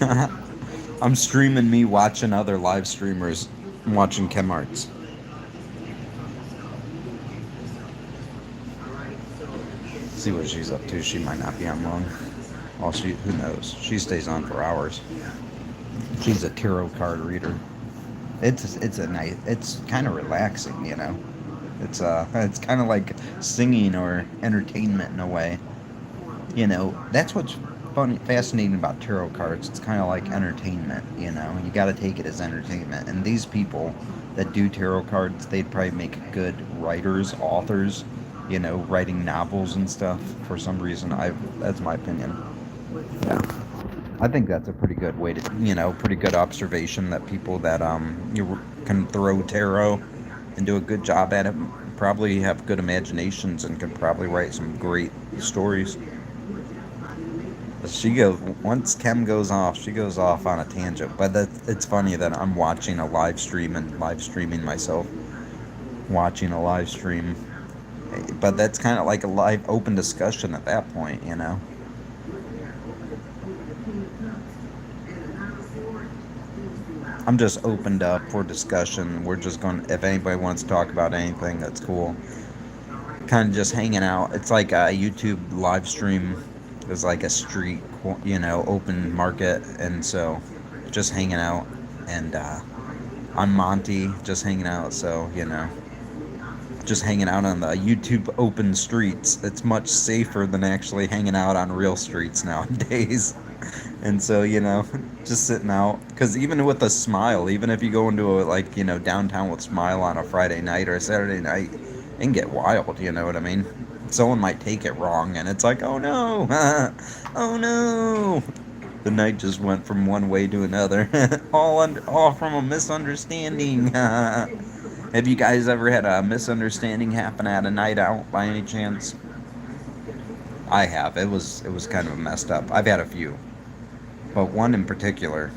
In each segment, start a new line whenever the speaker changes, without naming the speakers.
I'm streaming me watching other live streamers, watching Chemarts. See what she's up to. She might not be on long. Well, who knows? She stays on for hours. She's a tarot card reader. It's a nice. It's kind of relaxing, you know. It's kind of like singing or entertainment in a way. You know, that's what's funny, fascinating about tarot cards. It's kind of like entertainment. You know, you got to take it as entertainment. And these people that do tarot cards, they'd probably make good writers, authors. You know, writing novels and stuff. For some reason, I that's my opinion. Yeah. I think that's a pretty good way to, pretty good observation that people that you can throw tarot and do a good job at it probably have good imaginations and can probably write some great stories. She goes once Kem goes off, she goes off on a tangent. But it's funny that I'm watching a live stream and live streaming myself, watching a live stream. But that's kind of like a live open discussion at that point, you know. I'm just opened up for discussion. We're just going. If anybody wants to talk about anything, that's cool. Kind of just hanging out. It's like a YouTube live stream. It's like a street, open market, and so just hanging out. And I'm Monty, just hanging out. So just hanging out on the YouTube open streets. It's much safer than actually hanging out on real streets nowadays. And so, just sitting out. Because even with a smile, even if you go into downtown with Smile on a Friday night or a Saturday night, it can get wild, you know what I mean? Someone might take it wrong, and it's like, oh no, oh no. The night just went from one way to another, all from a misunderstanding. Have you guys ever had a misunderstanding happen at a night out by any chance? I have. It was kind of messed up. I've had a few, but one in particular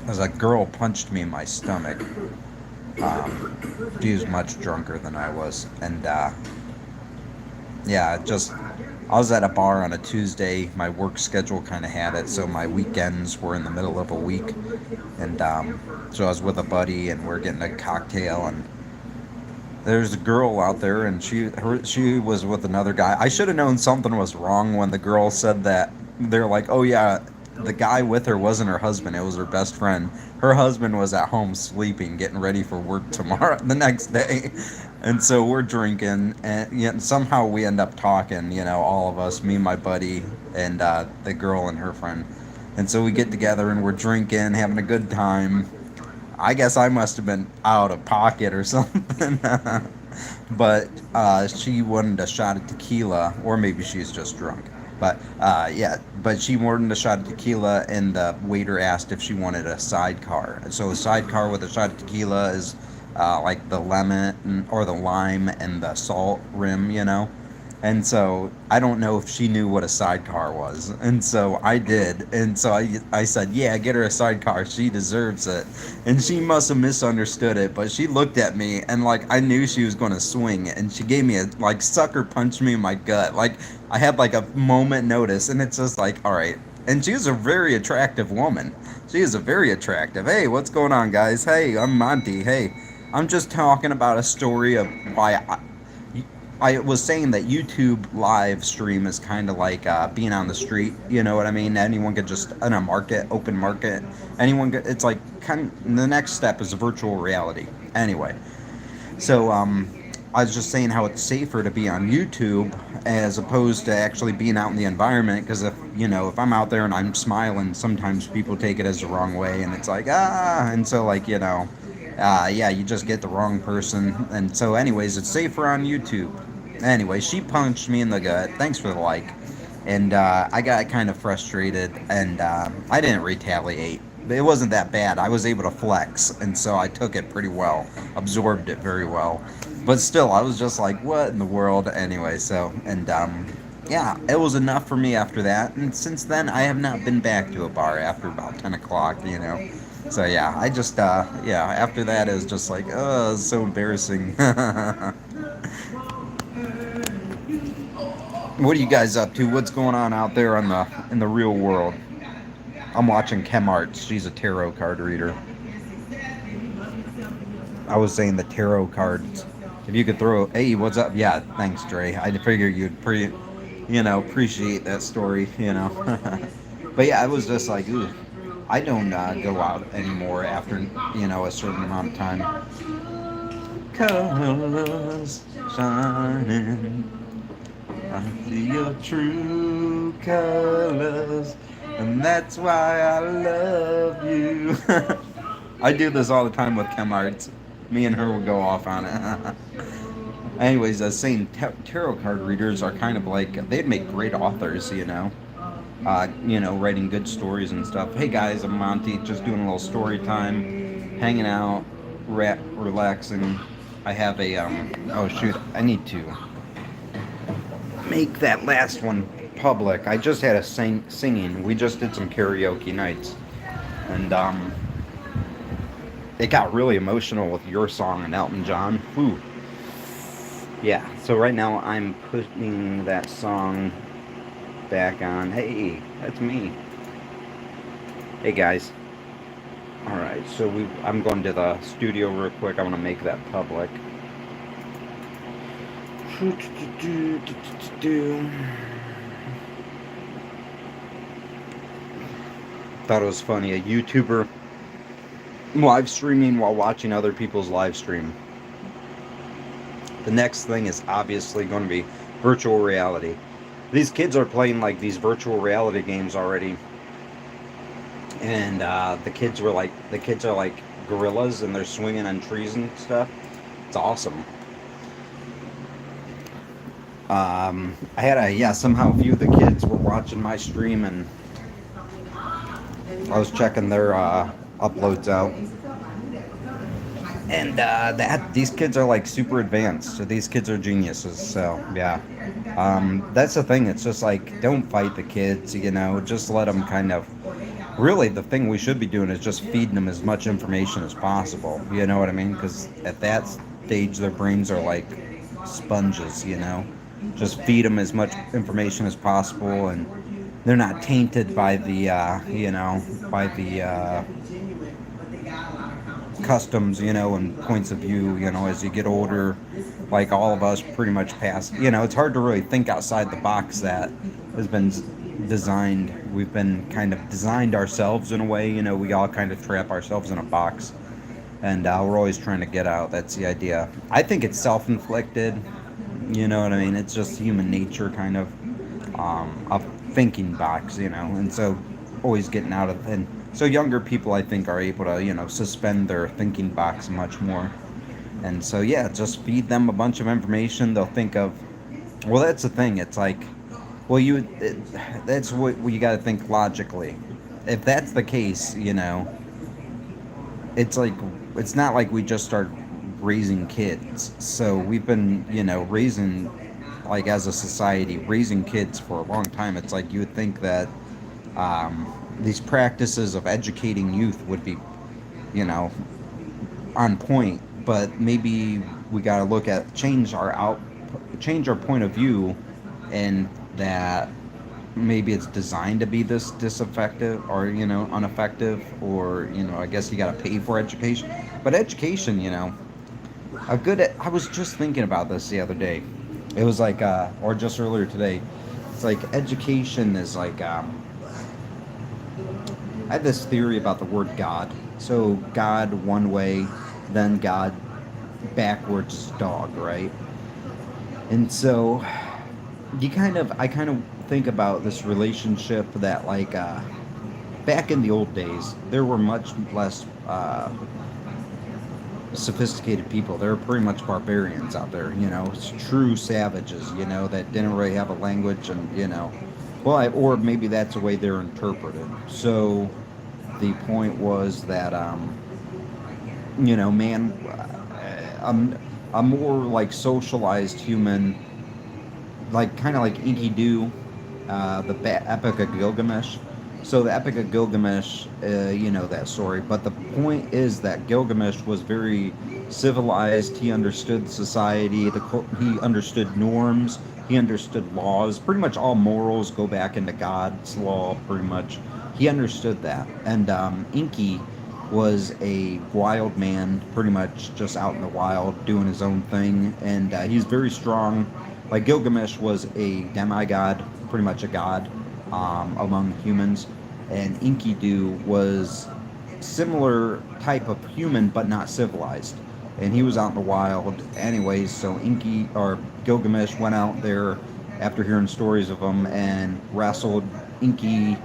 was a girl punched me in my stomach. She was much drunker than I was, and yeah, just I was at a bar on a Tuesday. My work schedule kind of had it, so my weekends were in the middle of a week, and so I was with a buddy, and we're getting a cocktail, and there's a girl out there, and she was with another guy. I should have known something was wrong when the girl said that. They're like, oh yeah, the guy with her wasn't her husband; it was her best friend. Her husband was at home sleeping, getting ready for work tomorrow, the next day. And so we're drinking, and yet somehow we end up talking. All of us, me, my buddy, and the girl and her friend. And so we get together and we're drinking, having a good time. I guess I must have been out of pocket or something. But she wanted a shot of tequila, or maybe she's just drunk. But yeah, but she wanted a shot of tequila, and the waiter asked if she wanted a sidecar. So a sidecar with a shot of tequila is like the lemon or the lime and the salt rim. And so I don't know if she knew what a sidecar was. And so I did. And so I said, yeah, get her a sidecar. She deserves it. And she must have misunderstood it. But she looked at me and like I knew she was going to swing. And she gave me a like sucker punched me in my gut. Like I had like a moment notice. And it's just like, all right. And she was a very attractive woman. She is a very attractive. Hey, what's going on, guys? Hey, I'm Monty. Hey, I'm just talking about a story of why I was saying that YouTube live stream is kind of like being on the street. You know what I mean? Anyone could just in a market, open market. It's like kind of, the next step is virtual reality. Anyway, so I was just saying how it's safer to be on YouTube as opposed to actually being out in the environment. Because if I'm out there and I'm smiling, sometimes people take it as the wrong way, and it's like and so yeah, you just get the wrong person. And so, anyways, it's safer on YouTube. Anyway, she punched me in the gut. Thanks for the like. And I got kind of frustrated, and I didn't retaliate. It wasn't that bad. I was able to flex, and so I took it pretty well, absorbed it very well. But still, I was just like, what in the world? Anyway, so, and yeah, it was enough for me after that. And since then, I have not been back to a bar after about 10 o'clock. So yeah, I just yeah. After that, it was just like, oh, it's so embarrassing. What are you guys up to? What's going on out there in the real world? I'm watching Chem Arts. She's a tarot card reader. I was saying the tarot cards. If you could throw, hey, what's up? Yeah, thanks, Dre. I figured you'd appreciate that story. But yeah, I was just like, ooh, I don't go out anymore after a certain amount of time. Colors shining, I see your true colors, and that's why I love you. I do this all the time with Chem Arts. Me and her will go off on it. Anyways, saying tarot card readers are kind of like they'd make great authors. Writing good stories and stuff. Hey guys, I'm Monty, just doing a little story time, hanging out, relaxing. I have a oh shoot, I need to make that last one public. I just had a singing. We just did some karaoke nights, and it got really emotional with your song and Elton John. Whew. Yeah. So right now I'm putting that song back on. Hey, that's me. Hey guys. All right. So I'm going to the studio real quick. I want to make that public. Thought it was funny. A YouTuber live streaming while watching other people's live stream. The next thing is obviously going to be virtual reality. These kids are playing like these virtual reality games already, and the kids are like gorillas and they're swinging on trees and stuff. It's awesome. I had somehow a few of the kids were watching my stream, and I was checking their uploads out, and these kids are like super advanced. So these kids are geniuses. So yeah, that's the thing. It's just like, don't fight the kids. Just let them kind of. Really, the thing we should be doing is just feeding them as much information as possible. You know what I mean? Because at that stage, their brains are like sponges. Just feed them as much information as possible, and they're not tainted by the customs, and points of view, as you get older, like all of us pretty much pass, it's hard to really think outside the box that has been designed. We've been kind of designed ourselves in a way, we all kind of trap ourselves in a box, and we're always trying to get out. That's the idea. I think it's self-inflicted, you know what I mean? It's just human nature, kind of a thinking box, and so always getting out of. And so younger people, I think, are able to suspend their thinking box much more. And so yeah, just feed them a bunch of information. They'll think of, well, that's the thing. It's like, well, that's what you got to think logically. If that's the case, it's like, it's not like we just start raising kids. So we've been, raising, like as a society, raising kids for a long time. It's like you would think that these practices of educating youth would be, on point. But maybe we got to look at change our point of view, and that maybe it's designed to be this disaffective or ineffective, or I guess you got to pay for education. But education, I was just thinking about this the other day. It was like or just earlier today. It's like education is like I had this theory about the word God. So God one way, then God backwards is dog, right? And so I kind of think about this relationship that like back in the old days there were much less sophisticated people. There were pretty much barbarians out there, it's true savages, that didn't really have a language, and or maybe that's the way they're interpreted. So the point was that man, a more like socialized human, like kind of like Enkidu, the Epic of Gilgamesh. So the Epic of Gilgamesh, that story. But the point is that Gilgamesh was very civilized. He understood society. He understood norms. He understood laws. Pretty much all morals go back into God's law, pretty much. he understood that. And Inky was a wild man, pretty much just out in the wild doing his own thing, and he's very strong. Like Gilgamesh was a demigod, pretty much a god among humans, and Enkidu was similar type of human, but not civilized. And he was out in the wild, anyways. So Inky or Gilgamesh went out there after hearing stories of him and wrestled Inky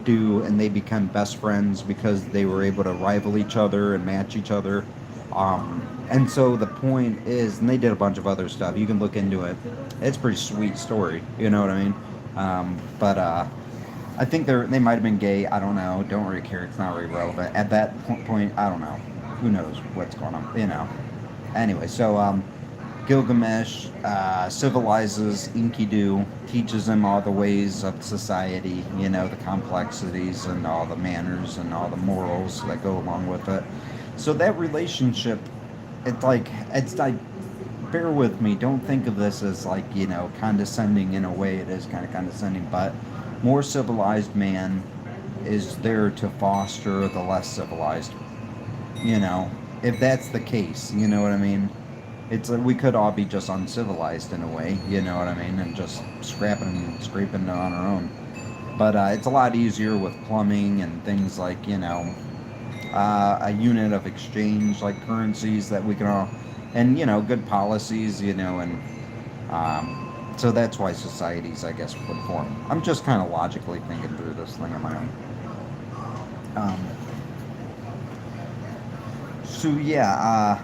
do, and they become best friends because they were able to rival each other and match each other. And so the point is, and they did a bunch of other stuff. You can look into it. It's a pretty sweet story. You know what I mean? But I think they might have been gay. I don't know. Don't really care. It's not really relevant at that point. I don't know. Who knows what's going on? You know. Anyway, so Gilgamesh civilizes Enkidu, teaches him all the ways of society, you know, the complexities and all the manners and all the morals that go along with it. So that relationship, it's like, bear with me, don't think of this as like, you know, condescending. In a way it is kind of condescending, but more civilized man is there to foster the less civilized, you know, if that's the case, you know what I mean? It's like we could all be just uncivilized in a way, you know what I mean, and just scrapping and scraping on our own. But it's a lot easier with plumbing and things like, you know, a unit of exchange like currencies that we can all, and, you know, good policies, you know, and so that's why societies, I guess, would form. I'm just kind of logically thinking through this thing on my own. Um, so yeah,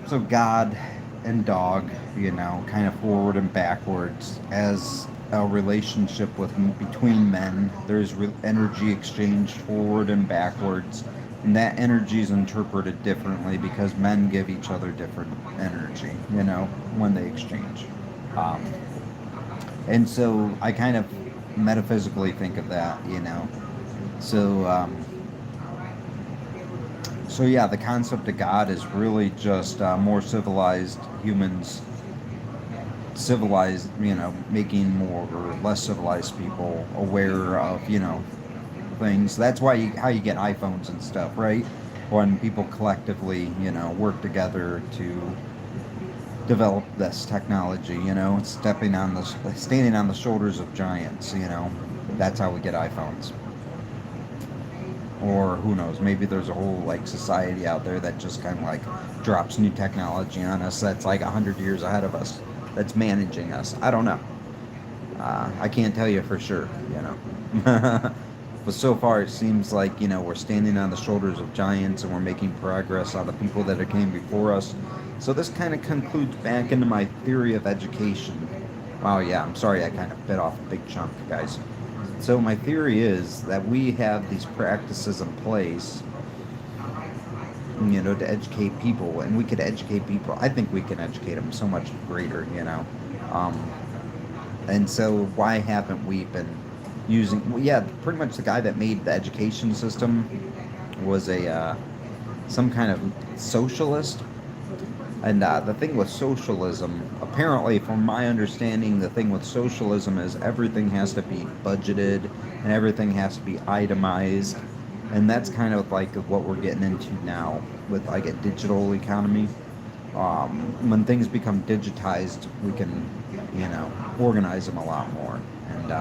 so God and dog, you know, kind of forward and backwards as a relationship with between men. There's energy exchange forward and backwards, and that energy is interpreted differently because men give each other different energy, you know, when they exchange. Um, and so I kind of metaphysically think of that, you know. So so yeah, the concept of God is really just more civilized humans, civilized, you know, making more or less civilized people aware of, you know, things. That's why how you get iPhones and stuff, right? When people collectively, you know, work together to develop this technology, you know, standing on the shoulders of giants, you know. That's how we get iPhones. Or who knows, maybe there's a whole like society out there that just kind of like drops new technology on us that's like 100 years ahead of us, that's managing us. I don't know. I can't tell you for sure, you know. But so far it seems like, you know, we're standing on the shoulders of giants and we're making progress on the people that came before us. So this kind of concludes back into my theory of education. Wow, yeah, I'm sorry I kind of bit off a big chunk, guys. So my theory is that we have these practices in place, you know, to educate people, and we could educate people. I think we can educate them so much greater, you know. Um, and so why haven't we been using? Well, yeah, pretty much the guy that made the education system was a some kind of socialist. And the thing with socialism, apparently, from my understanding, the thing with socialism is everything has to be budgeted and everything has to be itemized. And that's kind of like what we're getting into now with like a digital economy. When things become digitized, we can, you know, organize them a lot more. And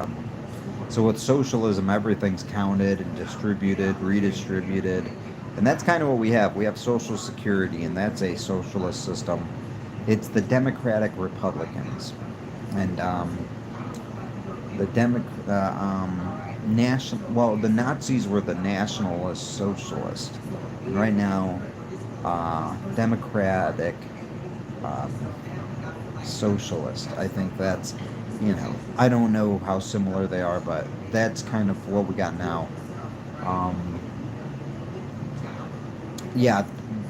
so with socialism, everything's counted and distributed, redistributed. And that's kind of what we have. We have Social Security, and that's a socialist system. It's the Democratic Republicans. And the well, the Nazis were the Nationalist Socialist. And right now, Democratic um, Socialist. I think that's, you know, I don't know how similar they are, but that's kind of what we got now. Um, yeah,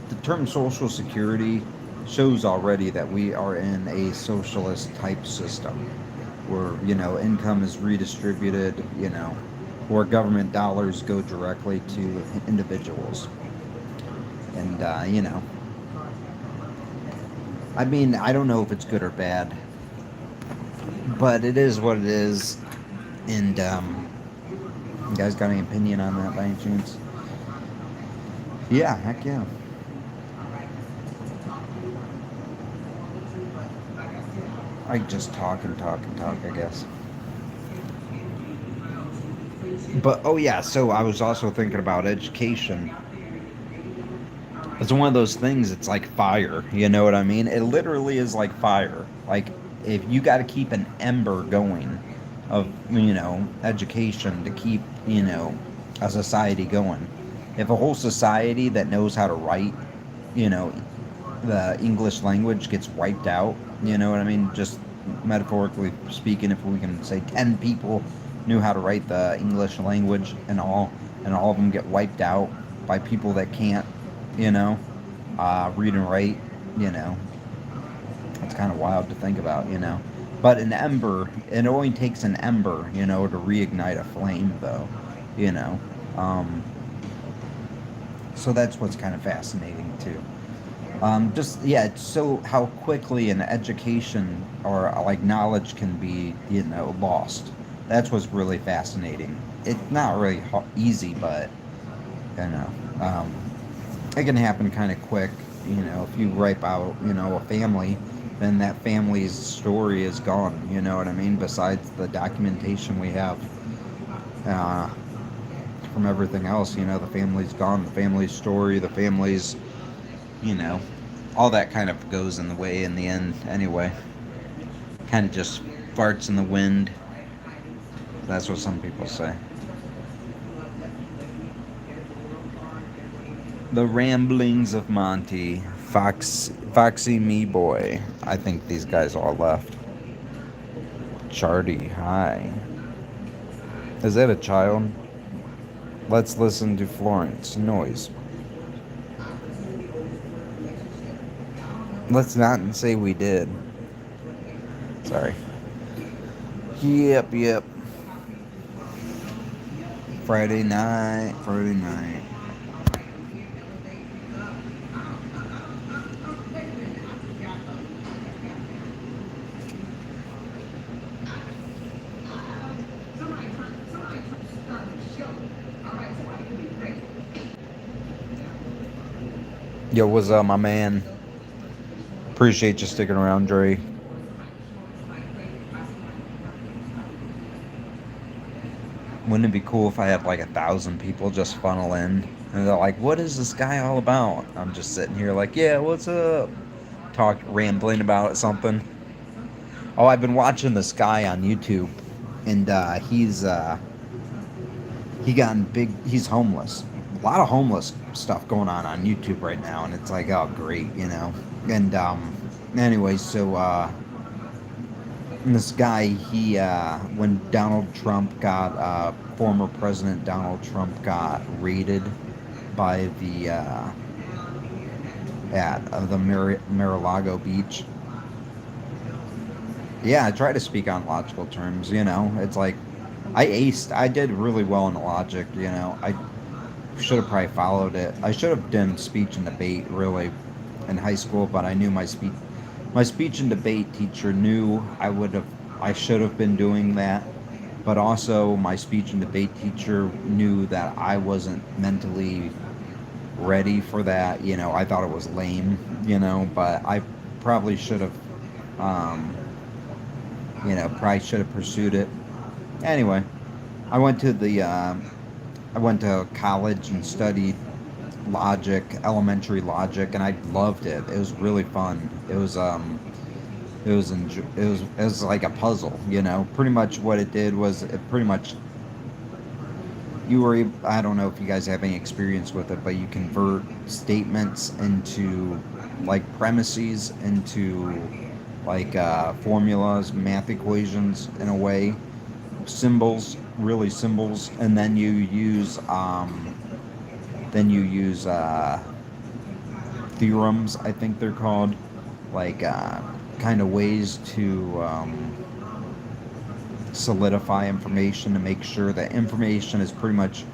the term Social Security shows already that we are in a socialist type system where, you know, income is redistributed, you know, where government dollars go directly to individuals. And, you know, I mean, I don't know if it's good or bad, but it is what it is. And, You guys got any opinion on that by any chance? Yeah, heck yeah. I just talk and talk and talk, I guess. But oh yeah, so I was also thinking about education. It's one of those things. It's like fire. You know what I mean? It literally is like fire. Like if you got to keep an ember going of education to keep a society going. If a whole society that knows how to write, you know, the English language gets wiped out, you know what I mean? Just metaphorically speaking, if we can say 10 people knew how to write the English language and all of them get wiped out by people that can't, you know, read and write, you know, it's kind of wild to think about, you know. But an ember, it only takes an ember, to reignite a flame, though, you know. Um, so that's what's kind of fascinating, too. Just yeah, it's so how quickly an education or like knowledge can be lost. That's what's really fascinating. It's not really easy, but you know, um, it can happen kind of quick. If you wipe out a family, then that family's story is gone. You know what I mean? Besides the documentation we have uh, from everything else, the family's gone. The family's story, the family's you know, all that kind of goes in the way in the end anyway. Kind of just farts in the wind. That's what some people say. The ramblings of Monty. Foxy me boy. I think these guys all left. Charty, hi. Is that a child? Let's listen to Florence. Noise. Let's not say we did. Sorry. Yep. Friday night. Yo, what's up, my man? Appreciate you sticking around, Dre. Wouldn't it be cool if I had like 1,000 people just funnel in and they're like, "What is this guy all about?" I'm just sitting here like, "Yeah, what's up?" Rambling about something. Oh, I've been watching this guy on YouTube, and he gotten big. He's homeless. A lot of homeless stuff going on YouTube right now, and it's like, oh, great, And anyway, so this guy, when Donald Trump former President Donald Trump got raided by the at the Mar-a-Lago beach. Yeah, I try to speak on logical terms. It's like I aced. I did really well in logic. I should have probably followed it. I should have done speech and debate really in high school, but I knew my speech and debate teacher knew I should have been doing that. But also my speech and debate teacher knew that I wasn't mentally ready for that. I thought it was lame, but I probably should have probably should have pursued it. Anyway, I went to the I went to college and studied logic, elementary logic, and I loved it. It was really fun. It was like a puzzle. Pretty much what it did was it pretty much I don't know if you guys have any experience with it, but you convert statements into like premises into like formulas, math equations in a way, symbols, really symbols, and then you use theorems, I think they're called, like kind of ways to solidify information to make sure that information is pretty much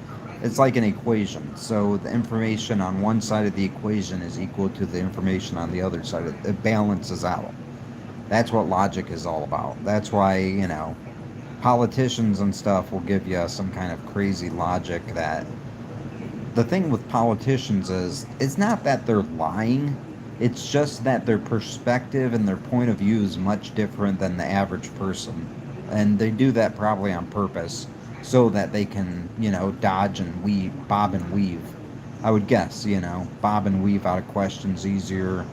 it's like an equation. So the information on one side of the equation is equal to the information on the other side. It balances out. That's what logic is all about. That's why politicians and stuff will give you some kind of crazy logic that the thing with politicians is it's not that they're lying, it's just that their perspective and their point of view is much different than the average person. And they do that probably on purpose so that they can, dodge and weave, bob and weave. I would guess, bob and weave out of questions easier.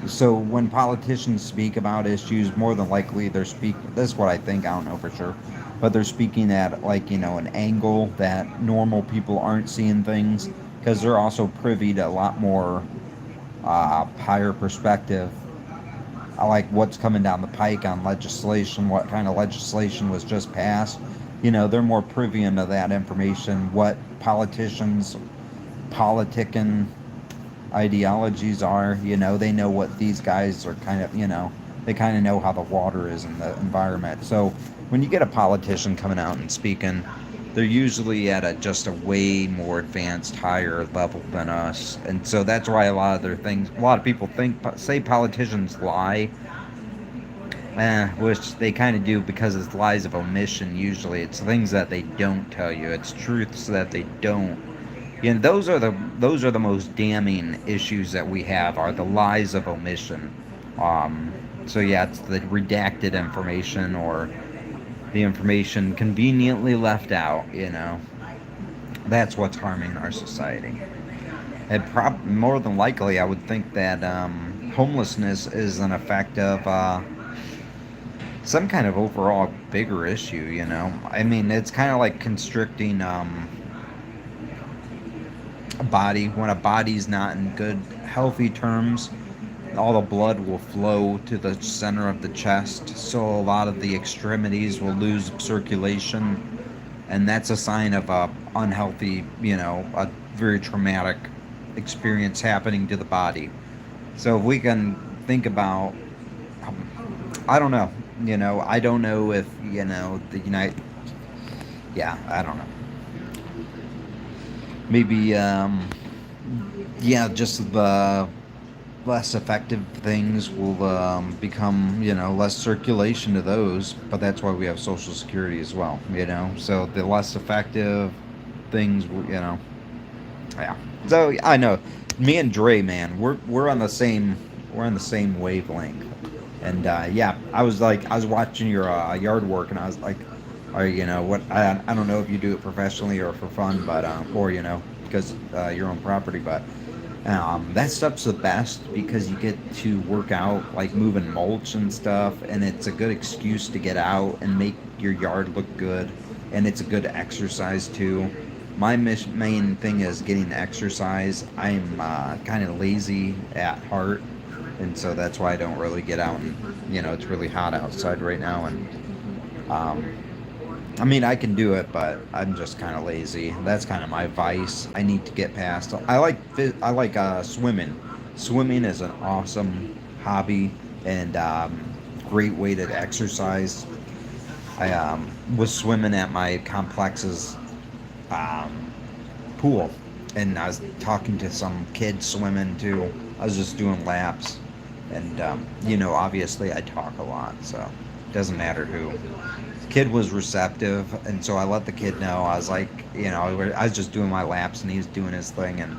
So when politicians speak about issues, more than likely they're speaking. This is what I think. I don't know for sure, but they're speaking at like an angle that normal people aren't seeing things because they're also privy to a lot more higher perspective. I like what's coming down the pike on legislation, what kind of legislation was just passed. They're more privy into that information. What politicians politicking ideologies are. They know what these guys are kind of, they kind of know how the water is in the environment. So when you get a politician coming out and speaking, they're usually at just a way more advanced, higher level than us. And so that's why a lot of their things, a lot of people say politicians lie, which they kind of do because it's lies of omission usually. It's things that they don't tell you. It's truths that they don't. Those are the most damning issues that we have are the lies of omission. So yeah, it's the redacted information or the information conveniently left out. That's what's harming our society. More than likely, I would think that homelessness is an effect of some kind of overall bigger issue. I mean, it's kind of like constricting. A body when a body's not in good healthy terms, all the blood will flow to the center of the chest, so a lot of the extremities will lose circulation, and that's a sign of a unhealthy, a very traumatic experience happening to the body. So if we can think about, I don't know, I don't know if the United, yeah, I don't know, maybe yeah, just the less effective things will become less circulation to those, but that's why we have social security as well, so the less effective things, yeah. So I know me and Dre, man, we're on the same wavelength. And yeah, I was watching your yard work, and I was like, or what, I don't know if you do it professionally or for fun, but or because your own property, but that stuff's the best because you get to work out like moving mulch and stuff, and it's a good excuse to get out and make your yard look good, and it's a good exercise too. My main thing is getting exercise. I'm kind of lazy at heart, and so that's why I don't really get out. And it's really hot outside right now, and um, I mean, I can do it, but I'm just kind of lazy. That's kind of my vice. I need to get past. I like swimming. Swimming is an awesome hobby and great way to exercise. I was swimming at my complex's um, pool, and I was talking to some kids swimming too. I was just doing laps, and obviously I talk a lot, so it doesn't matter who. Kid was receptive, and so I let the kid know. I was like, I was just doing my laps, and he was doing his thing, and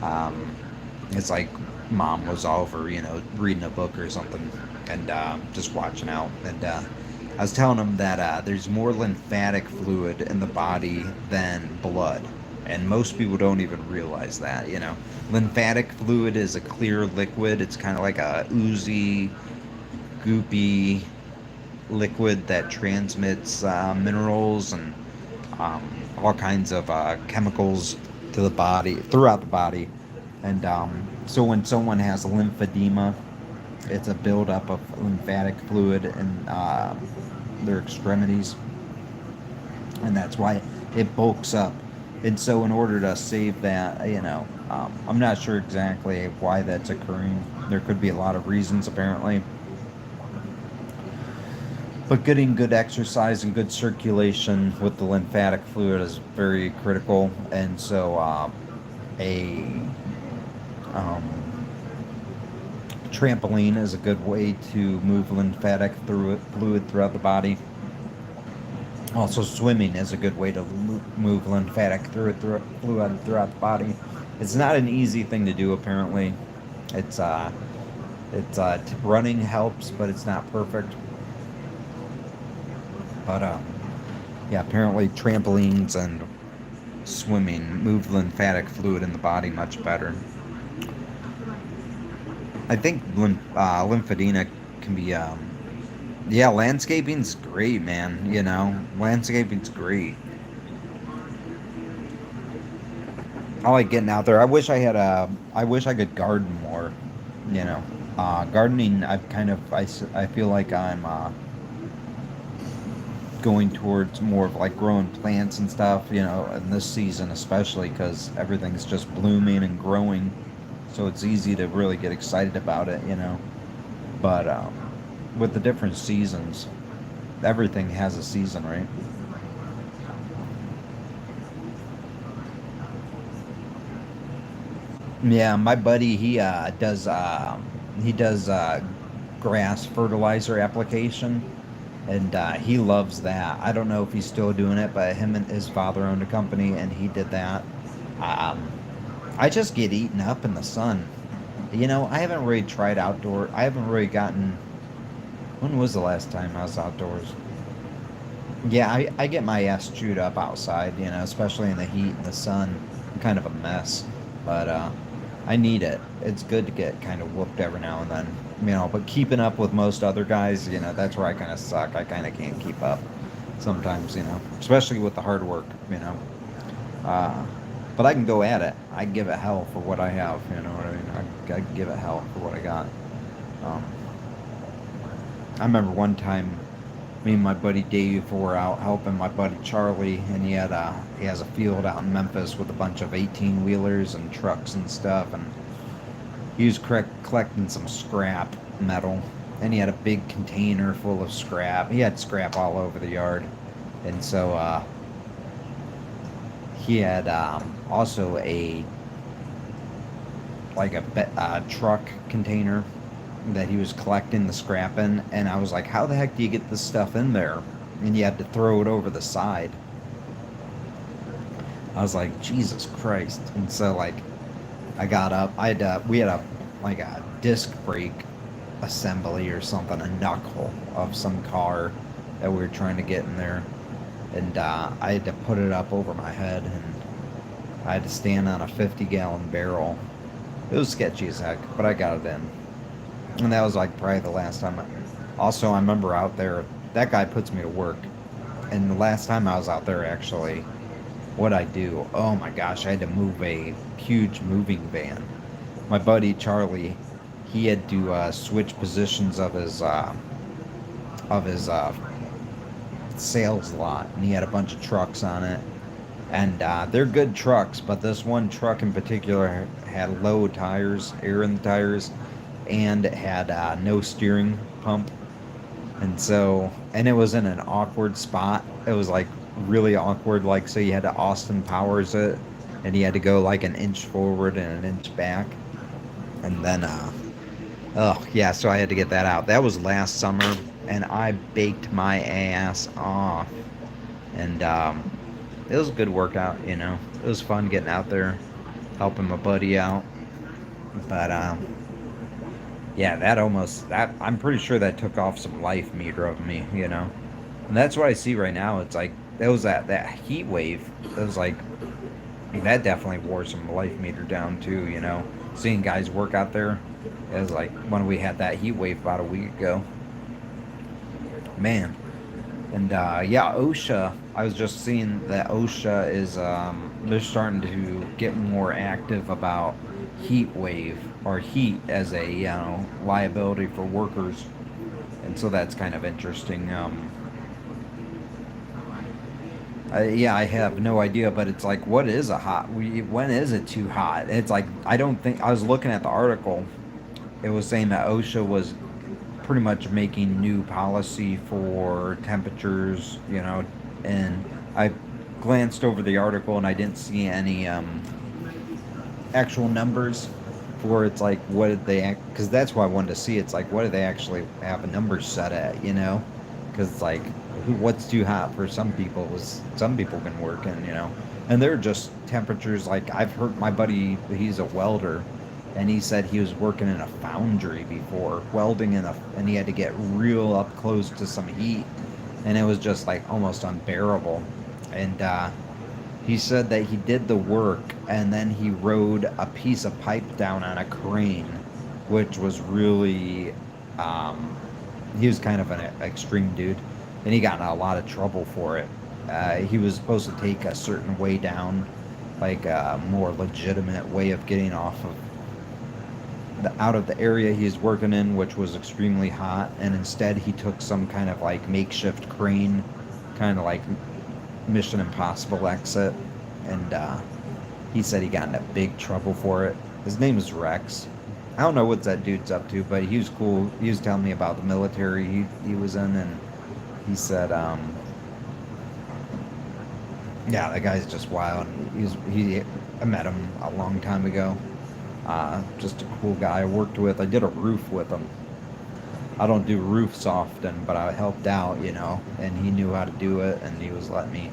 um, it's like mom was over, reading a book or something, and just watching out. And I was telling him that there's more lymphatic fluid in the body than blood, and most people don't even realize that. Lymphatic fluid is a clear liquid. It's kind of like a oozy, goopy liquid that transmits minerals and um, all kinds of chemicals to the body, throughout the body. And so when someone has lymphedema, it's a buildup of lymphatic fluid in their extremities, and that's why it bulks up. And so in order to save that, I'm not sure exactly why that's occurring. There could be a lot of reasons apparently, but getting good exercise and good circulation with the lymphatic fluid is very critical. And so a um, trampoline is a good way to move lymphatic fluid throughout the body. Also, swimming is a good way to move lymphatic fluid throughout the body. It's not an easy thing to do, apparently. It's running helps, but it's not perfect. But yeah, apparently trampolines and swimming move lymphatic fluid in the body much better. I think lymphedema can be yeah, landscaping's great, man. You know, landscaping's great. I like getting out there. I wish I could garden more. You know, gardening. I feel like I'm going towards more of like growing plants and stuff. You know, in this season especially because everything's just blooming and growing, so it's easy to really get excited about it. You know, but with the different seasons, everything has a season, right? Yeah, my buddy he does grass fertilizer application, and he loves that. I don't know if he's still doing it, but him and his father owned a company, and he did that. Um, I just get eaten up in the sun. You know, I haven't really tried outdoor. I haven't really gotten. When was the last time I was outdoors? Yeah, I get my ass chewed up outside, you know, especially in the heat and the sun. I'm kind of a mess, but I need it. It's good to get kind of whooped every now and then, you know, but keeping up with most other guys, you know, that's where I kind of suck. I kind of can't keep up sometimes, you know, especially with the hard work, you know. Uh, but I can go at it. I give it hell for what I have, you know what I mean? I give it hell for what I got. Um, I remember one time me and my buddy Dave were out helping my buddy Charlie, and he has a field out in Memphis with a bunch of 18 wheelers and trucks and stuff, and he was collecting some scrap metal, and he had a big container full of scrap. He had scrap all over the yard, and so he had also a truck container that he was collecting the scrap in, and I was like, "How the heck do you get this stuff in there?" And you had to throw it over the side. I was like, "Jesus Christ!" And so like, I got up. We had a disc brake assembly or something, a knuckle of some car that we were trying to get in there, and I had to put it up over my head, and I had to stand on a 50-gallon barrel. It was sketchy as heck, but I got it in. And that was like probably the last time. Also, I remember out there, that guy puts me to work. And the last time I was out there, actually, what I do, oh my gosh, I had to move a huge moving van. My buddy Charlie, he had to switch positions of his sales lot, and he had a bunch of trucks on it. And they're good trucks, but this one truck in particular had low tires, air in the tires, and it had no steering pump. And so, and it was in an awkward spot. It was like really awkward, like, so you had to Austin Powers it, and you had to go like an inch forward and an inch back. And then, oh, yeah, so I had to get that out. That was last summer, and I baked my ass off. And it was a good workout, you know. It was fun getting out there, helping my buddy out. But yeah, that I'm pretty sure that took off some life meter of me, you know. And that's what I see right now. It's like that was that heat wave. It was like that definitely wore some life meter down too, you know. Seeing guys work out there, it was like when we had that heat wave about a week ago. Man, and yeah, OSHA. I was just seeing that OSHA is they're starting to get more active about heat wave or heat as a liability for workers, and so that's kind of interesting. Yeah, I have no idea, but it's like, what is a hot? When is it too hot? It's like I don't think I was looking at the article. It was saying that OSHA was pretty much making new policy for temperatures, you know, and I glanced over the article and I didn't see any actual numbers for it's like what did they act because that's what I wanted to see. It's like what do they actually have a number set at, you know? Because it's like what's too hot for some people was some people can work in, and they're just temperatures like I've heard my buddy, he's a welder, and he said he was working in a foundry before welding and he had to get real up close to some heat, and it was just like almost unbearable. And he said that he did the work and then he rode a piece of pipe down on a crane, which was really, um, he was kind of an extreme dude, and he got in a lot of trouble for it. He was supposed to take a certain way down, like a more legitimate way of getting off of out of the area he's working in, which was extremely hot, and instead he took some kind of like makeshift crane, kind of like Mission Impossible exit, and he said he got into big trouble for it. His name is Rex. I don't know what that dude's up to, but he was cool. He was telling me about the military he was in, and he said, yeah, that guy's just wild. I met him a long time ago. Just a cool guy I worked with. I did a roof with him. I don't do roofs often, but I helped out, and he knew how to do it, and he was let me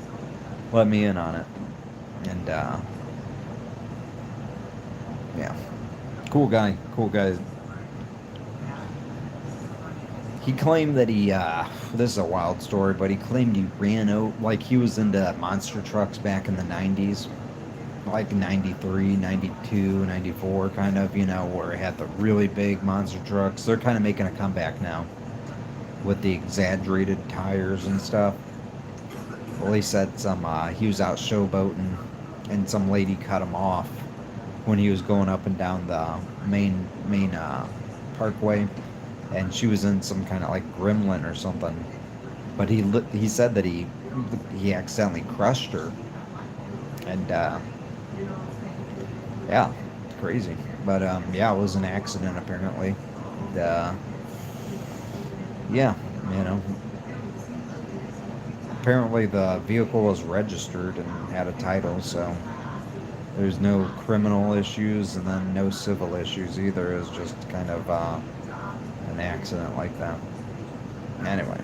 in on it. And yeah, cool guy, cool guy. He claimed that this is a wild story, but he claimed he ran out, like he was into monster trucks back in the 90s, like 93, 92, 94, kind of, where it had the really big monster trucks. They're kind of making a comeback now with the exaggerated tires and stuff. Well, he said he was out showboating and some lady cut him off when he was going up and down the main parkway, and she was in some kind of like gremlin or something. But he said that he accidentally crushed her, and yeah, it's crazy. But yeah, it was an accident apparently. And, yeah, you know, apparently the vehicle was registered and had a title, so there's no criminal issues and then no civil issues either. It's just kind of an accident like that. Anyway.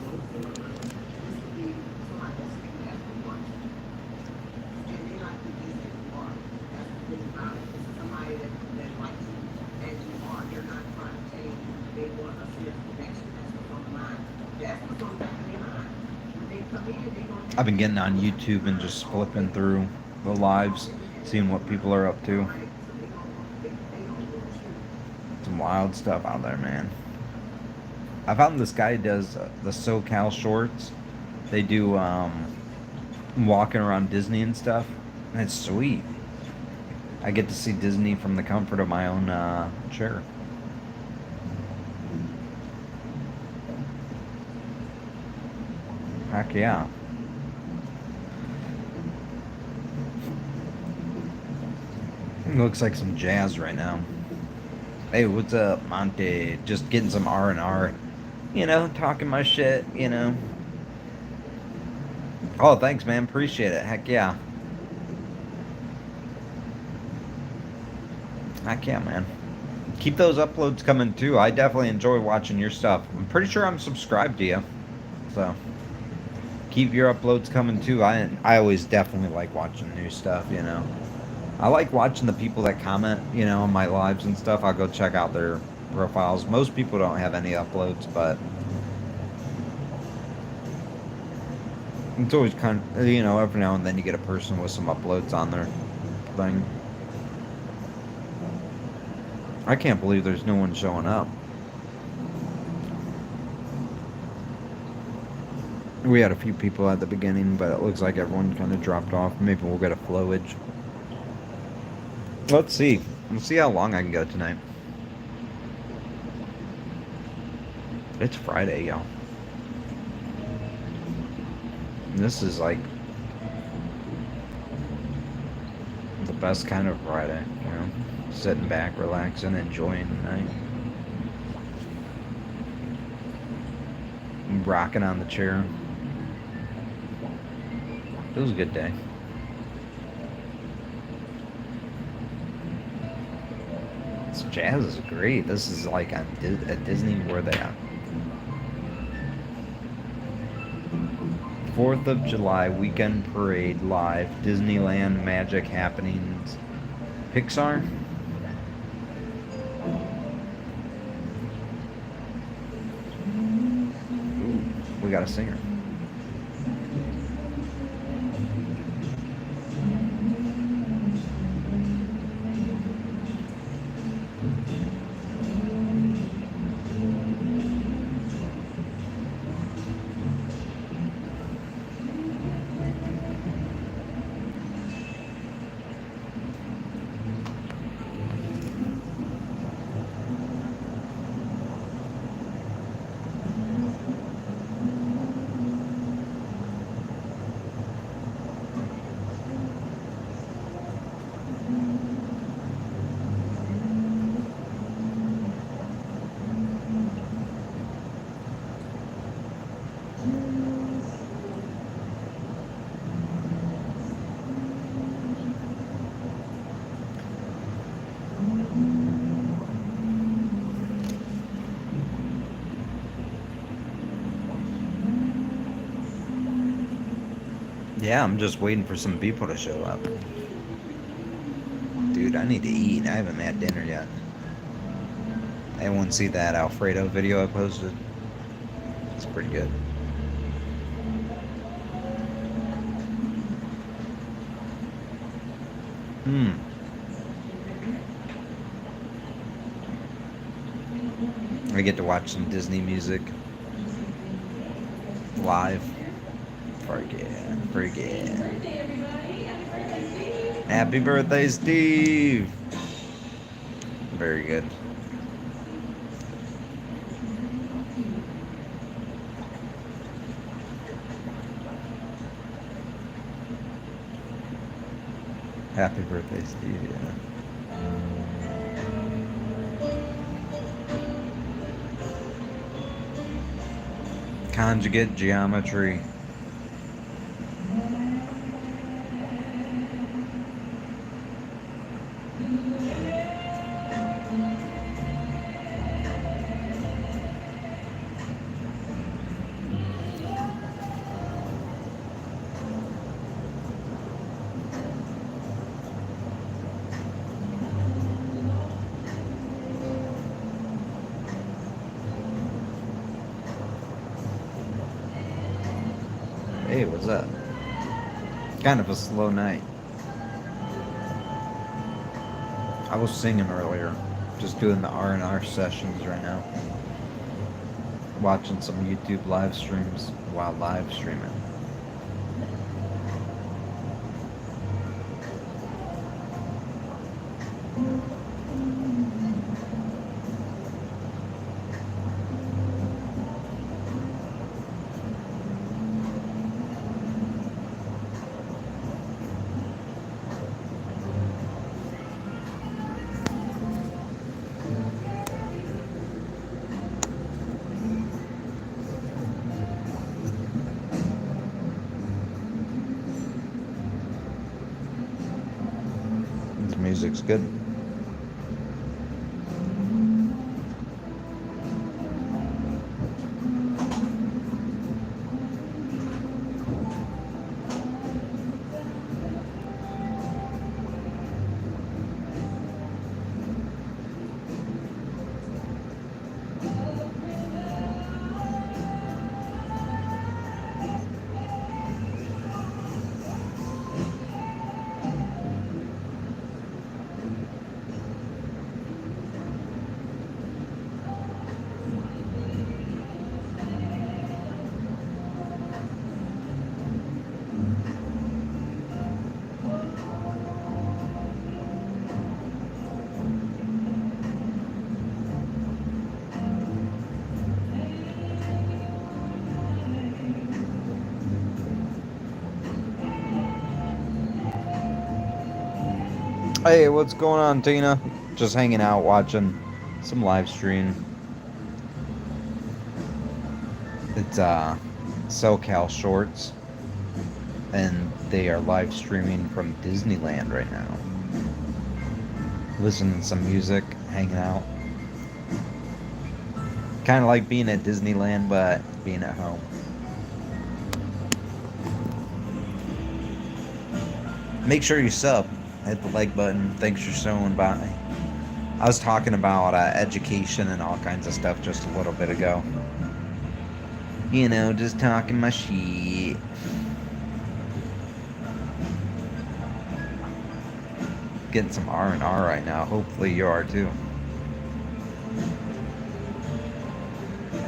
I've been getting on YouTube and just flipping through the lives, seeing what people are up to. Some wild stuff out there, man. I found this guy does the SoCal shorts. They do walking around Disney and stuff, and it's sweet. I get to see Disney from the comfort of my own chair. Heck yeah. Looks like some jazz right now. Hey, what's up, Monty? Just getting some R&R. Talking my shit, Oh, thanks, man. Appreciate it. Heck yeah. Heck yeah, man. Keep those uploads coming, too. I definitely enjoy watching your stuff. I'm pretty sure I'm subscribed to you. So, keep your uploads coming, too. I always definitely like watching new stuff, I like watching the people that comment, on my lives and stuff. I'll go check out their profiles. Most people don't have any uploads, but it's always kind of, every now and then you get a person with some uploads on their thing. I can't believe there's no one showing up. We had a few people at the beginning, but it looks like everyone kind of dropped off. Maybe we'll get a flowage. Let's see. Let's see how long I can go tonight. It's Friday, y'all. This is like the best kind of Friday, sitting back, relaxing, enjoying the night. I'm rocking on the chair. It was a good day. This jazz is great. This is like at Disney. Where they at? 4th of July weekend parade live. Disneyland Magic Happenings. Pixar? Ooh, we got a singer. Yeah, I'm just waiting for some people to show up. Dude, I need to eat. I haven't had dinner yet. Anyone see that Alfredo video I posted? It's pretty good. I get to watch some Disney music live. Forget. Happy birthday, Steve! Very good. Happy birthday, Steve, yeah. Conjugate geometry. Hey, what's up? Kind of a slow night. I was singing earlier, just doing the R&R sessions right now. Watching some YouTube live streams while live streaming. This music's good. Hey, what's going on, Tina? Just hanging out, watching some live stream. It's SoCal Shorts, and they are live streaming from Disneyland right now. Listening to some music, hanging out. Kind of like being at Disneyland, but being at home. Make sure you sub. Hit the like button. Thanks for showing by. I was talking about education and all kinds of stuff just a little bit ago. You know, just talking my shit. Getting some R&R right now. Hopefully you are too.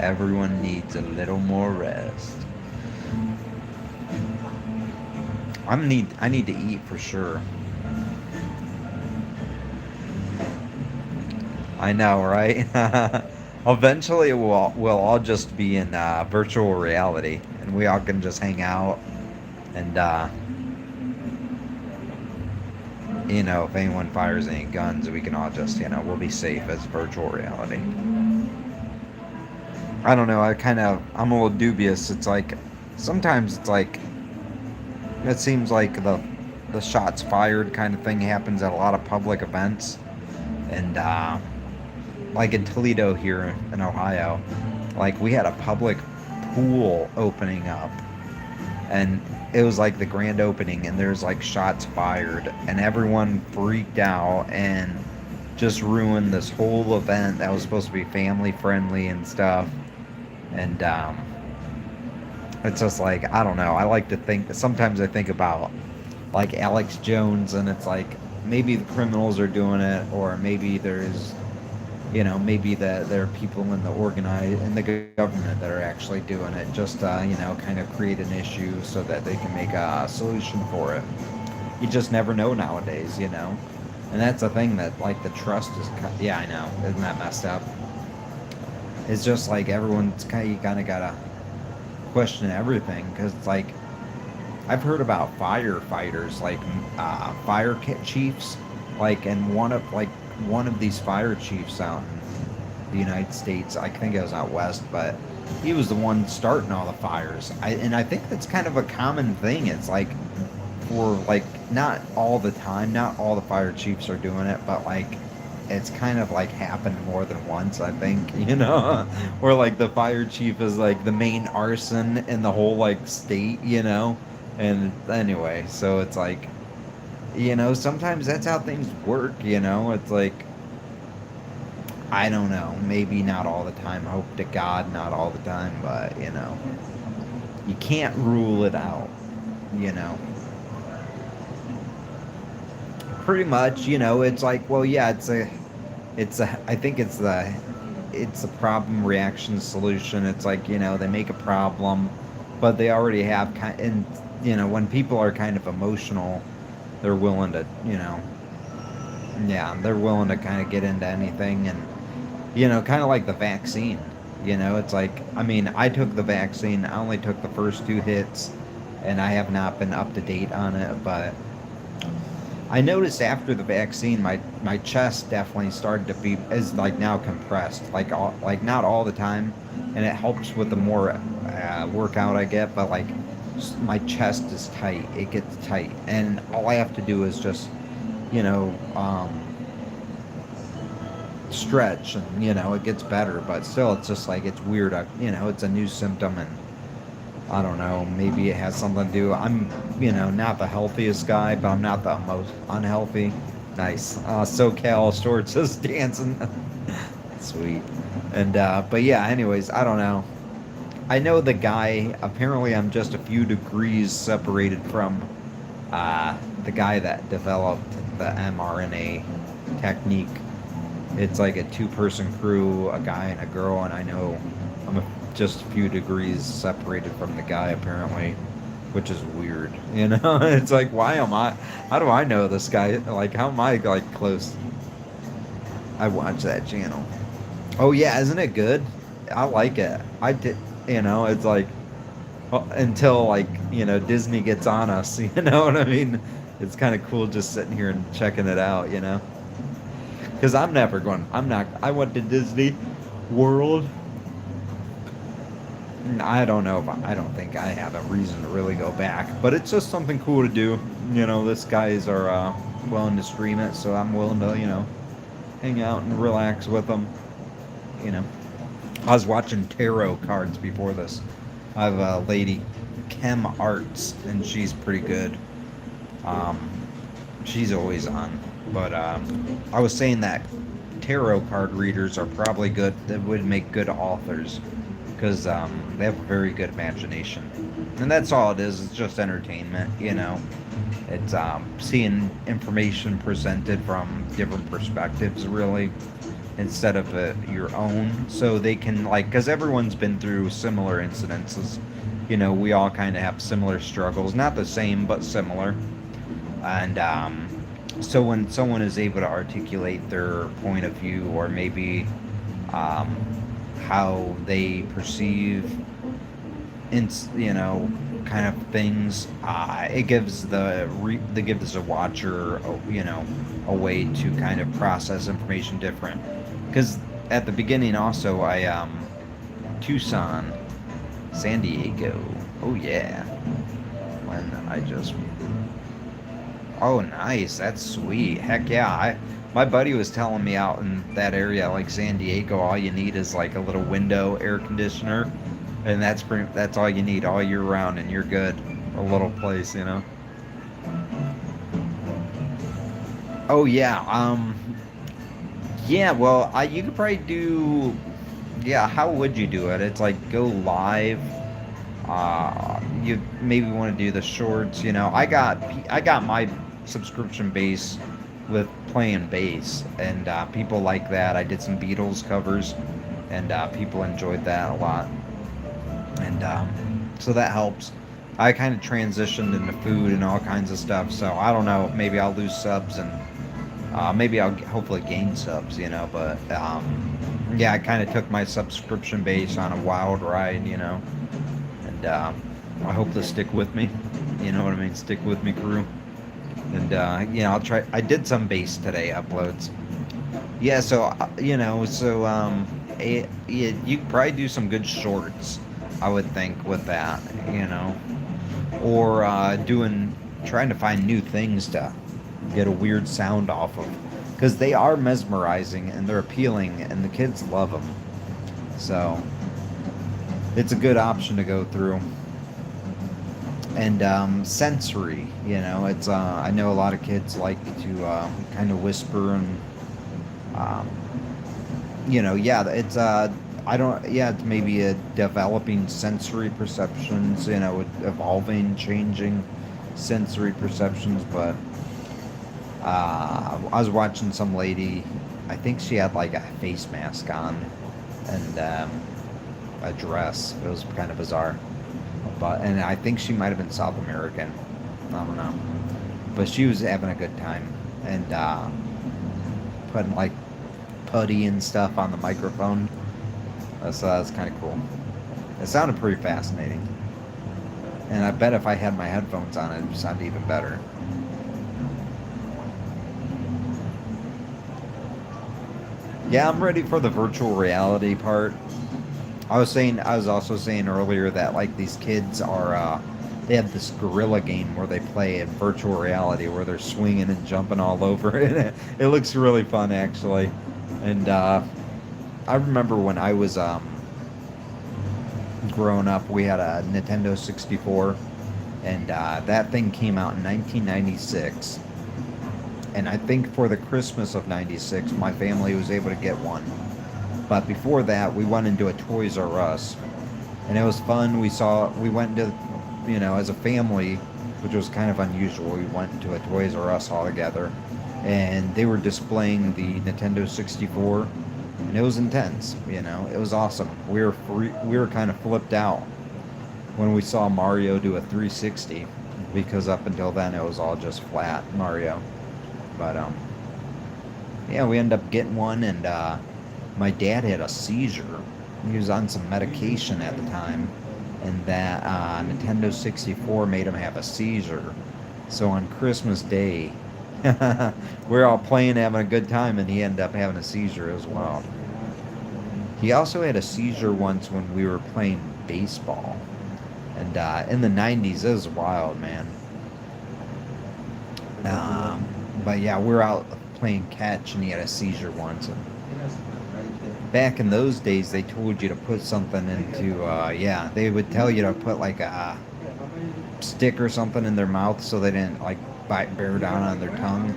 Everyone needs a little more rest. I need to eat for sure. I know, right? Eventually, we'll all just be in virtual reality, and we all can just hang out. And you know, if anyone fires any guns, we can all just, you know, we'll be safe as virtual reality. I don't know. I'm a little dubious. It's like sometimes it's like it seems like the shots fired kind of thing happens at a lot of public events, and like in Toledo here in Ohio, like we had a public pool opening up, and it was like the grand opening, and there's like shots fired, and everyone freaked out and just ruined this whole event that was supposed to be family friendly and stuff. And it's just like, I don't know. I like to think, sometimes I think about like Alex Jones, and it's like maybe the criminals are doing it, or maybe there's, you know, maybe that there are people in the government that are actually doing it, just you know, kind of create an issue so that they can make a solution for it. You just never know nowadays, you know. And that's the thing, that like the trust is, yeah, I know, isn't that messed up? It's just like everyone's kind of, you kind of gotta question everything, because it's like I've heard about firefighters, like chiefs, like, and one of these fire chiefs out in the United States, I think it was out west, but he was the one starting all the fires. And I think that's kind of a common thing. It's like, for like, not all the time, not all the fire chiefs are doing it, but like it's kind of like happened more than once, I think, you know, where like the fire chief is like the main arson in the whole like state, you know. And anyway, so it's like, you know, sometimes that's how things work, you know. It's like, I don't know, maybe not all the time, hope to God not all the time, but you know, you can't rule it out, you know. Pretty much, you know, it's like, well, yeah, I think it's a problem reaction solution. It's like, you know, they make a problem, but they already have and you know, when people are kind of emotional, they're willing to, you know, yeah, they're willing to kind of get into anything. And you know, kind of like the vaccine, you know, it's like, I mean, I took the vaccine, I only took the first 2 hits, and I have not been up to date on it, but I noticed after the vaccine, my chest definitely started to be, is like now compressed, like not all the time, and it helps with the more workout I get, but like my chest is tight, it gets tight, and all I have to do is just, you know, stretch, and you know, it gets better. But still, it's just like, it's weird. You know, it's a new symptom, and I don't know, maybe it has something to do. I'm, you know, not the healthiest guy, but I'm not the most unhealthy. Nice. SoCal shorts is dancing. Sweet. And but yeah, anyways, I don't know. I know the guy, apparently I'm just a few degrees separated from the guy that developed the mRNA technique. It's like a 2-person crew, a guy and a girl, and I know I'm just a few degrees separated from the guy, apparently, which is weird, you know. It's like, how do I know this guy? Like, how am I like close? I watch that channel. Oh yeah, isn't it good? I like it. I did, you know, it's like, well, until like, you know, Disney gets on us, you know what I mean? It's kind of cool just sitting here and checking it out, you know. Because I went to Disney World. I don't know I don't think I have a reason to really go back, but it's just something cool to do. You know, this guys are willing to stream it, so I'm willing to, you know, hang out and relax with them. You know, I was watching tarot cards before this. I have a lady, Chem Arts, and she's pretty good. She's always on. But I was saying that tarot card readers are probably good. That would make good authors because they have a very good imagination, and that's all it is. It's just entertainment, you know. It's seeing information presented from different perspectives, really, instead of your own. So they can, like, because everyone's been through similar incidences. You know, we all kind of have similar struggles, not the same, but similar. And so when someone is able to articulate their point of view, or maybe um, how they perceive, you know, kind of things, it gives the gives the watcher, you know, a way to kind of process information different. Because at the beginning, also, I Tucson, San Diego. Oh yeah, when I just Oh, nice. That's sweet. Heck yeah. My buddy was telling me out in that area, like San Diego, all you need is like a little window air conditioner, and that's all you need all year round, and you're good. A little place, you know. Oh yeah. Yeah. Well, you could probably do. Yeah. How would you do it? It's like go live. You maybe want to do the shorts. You know, I got my subscription base with playing bass, and people like that. I did some Beatles covers, and people enjoyed that a lot, and so that helps. I kind of transitioned into food and all kinds of stuff, so I don't know. Maybe I'll lose subs, and maybe I'll hopefully gain subs, you know. But yeah, I kind of took my subscription base on a wild ride, you know, and I hope to stick with me. You know what I mean? Stick with me, crew. And you know, I'll try. I did some bass today uploads. Yeah, so you know, so you could probably do some good shorts, I would think, with that. You know, or trying to find new things to get a weird sound off of, because they are mesmerizing and they're appealing, and the kids love them. So it's a good option to go through. And sensory, you know, it's I know a lot of kids like to kind of whisper, and um, you know, yeah, it's I don't, yeah, it's maybe a developing sensory perceptions, you know, evolving, changing sensory perceptions. But I was watching some lady, I think she had like a face mask on, and a dress. It was kind of bizarre. But and I think she might have been South American. I don't know, but she was having a good time, and putting like putty and stuff on the microphone. So that's kind of cool. It sounded pretty fascinating, and I bet if I had my headphones on, it would sound even better. Yeah, I'm ready for the virtual reality part. I was also saying earlier that like these kids are, they have this gorilla game where they play in virtual reality where they're swinging and jumping all over it. It looks really fun actually, and I remember when I was growing up, we had a Nintendo 64, and that thing came out in 1996. And I think for the Christmas of '96, my family was able to get one. But before that, we went into a Toys R Us, and it was fun. We went into, you know, as a family, which was kind of unusual. We went into a Toys R Us all together, and they were displaying the Nintendo 64, and it was intense. You know, it was awesome. We were kind of flipped out when we saw Mario do a 360, because up until then it was all just flat Mario. But yeah, we ended up getting one, and my dad had a seizure. He was on some medication at the time, and that Nintendo 64 made him have a seizure. So on Christmas Day, we're all playing, having a good time, and he ended up having a seizure as well. He also had a seizure once when we were playing baseball, and in the '90s, it was wild, man. But yeah, we're out playing catch, and he had a seizure once. And back in those days, they told you to put something into, they would tell you to put like a stick or something in their mouth so they didn't like bite bear down on their tongue.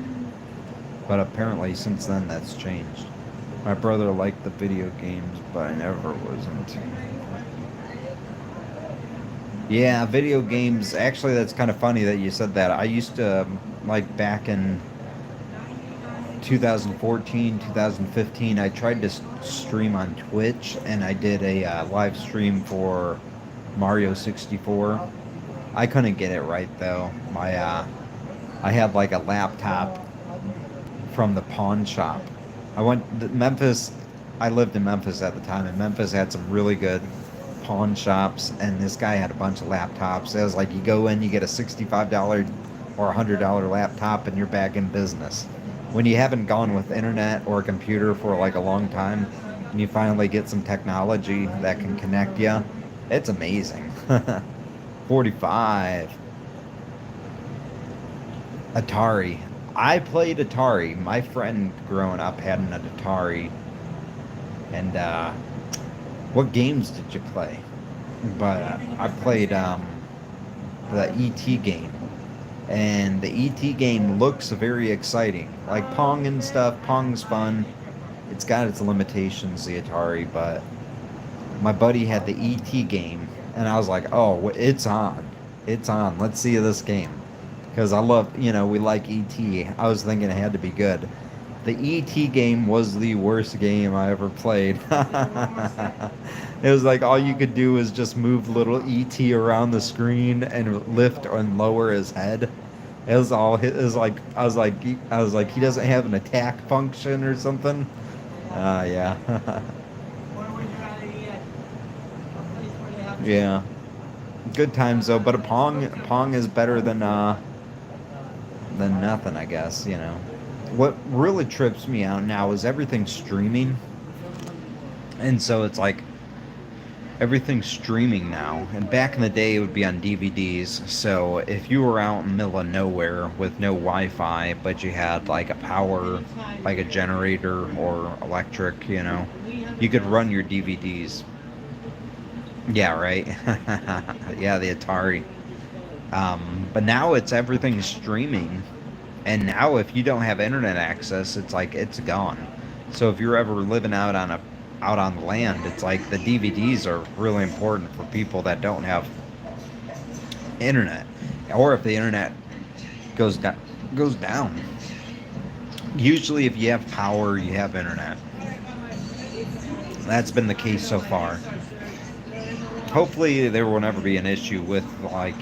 But apparently, since then, that's changed. My brother liked the video games, but I never was into. Yeah, video games. Actually, that's kind of funny that you said that. I used to, like, back in 2014, 2015, I tried to stream on Twitch, and I did a live stream for Mario 64. I couldn't get it right though. I had like a laptop from the pawn shop. Memphis. I lived in Memphis at the time, and Memphis had some really good pawn shops. And this guy had a bunch of laptops. It was like you go in, you get a $65 or $100 laptop, and you're back in business. When you haven't gone with internet or a computer for like a long time, and you finally get some technology that can connect you, it's amazing. 45. Atari. I played Atari. My friend growing up had an Atari. And what games did you play? But I played the ET game. And the ET game looks very exciting. Like Pong and stuff. Pong's fun. It's got its limitations, the Atari, but my buddy had the ET game. And I was like, oh, it's on. It's on. Let's see this game. Because I love, we like ET. I was thinking it had to be good. The ET game was the worst game I ever played. It was like all you could do was just move little ET around the screen and lift and lower his head. It was all. It was like I was like he doesn't have an attack function or something. Yeah, yeah. Good times though. But a Pong is better than nothing, I guess. What really trips me out now is everything streaming. And so it's like everything's streaming now. And back in the day, it would be on DVDs. So if you were out in the middle of nowhere with no Wi-Fi, but you had like a power, like a generator or electric, you could run your DVDs. Yeah, right. Yeah, the Atari. But now it's everything streaming. And now if you don't have internet access, it's like it's gone. So if you're ever living out on the land, it's like the DVDs are really important for people that don't have internet. Or if the internet goes down. Usually if you have power, you have internet. That's been the case so far. Hopefully there will never be an issue with like,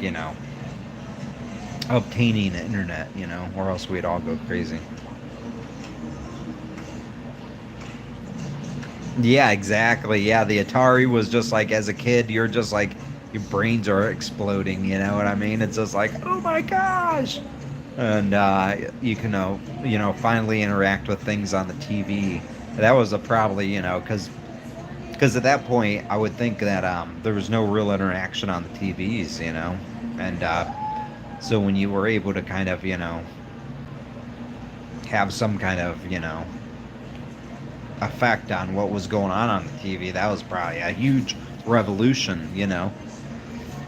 obtaining the internet, or else we'd all go crazy. Yeah, exactly. Yeah, the Atari was just like as a kid, you're just like your brains are exploding, you know what I mean? It's just like, "Oh my gosh." And you can finally interact with things on the TV. That was a probably, cuz at that point I would think that there was no real interaction on the TVs, and so when you were able to kind of, have some kind of, effect on what was going on the TV, that was probably a huge revolution.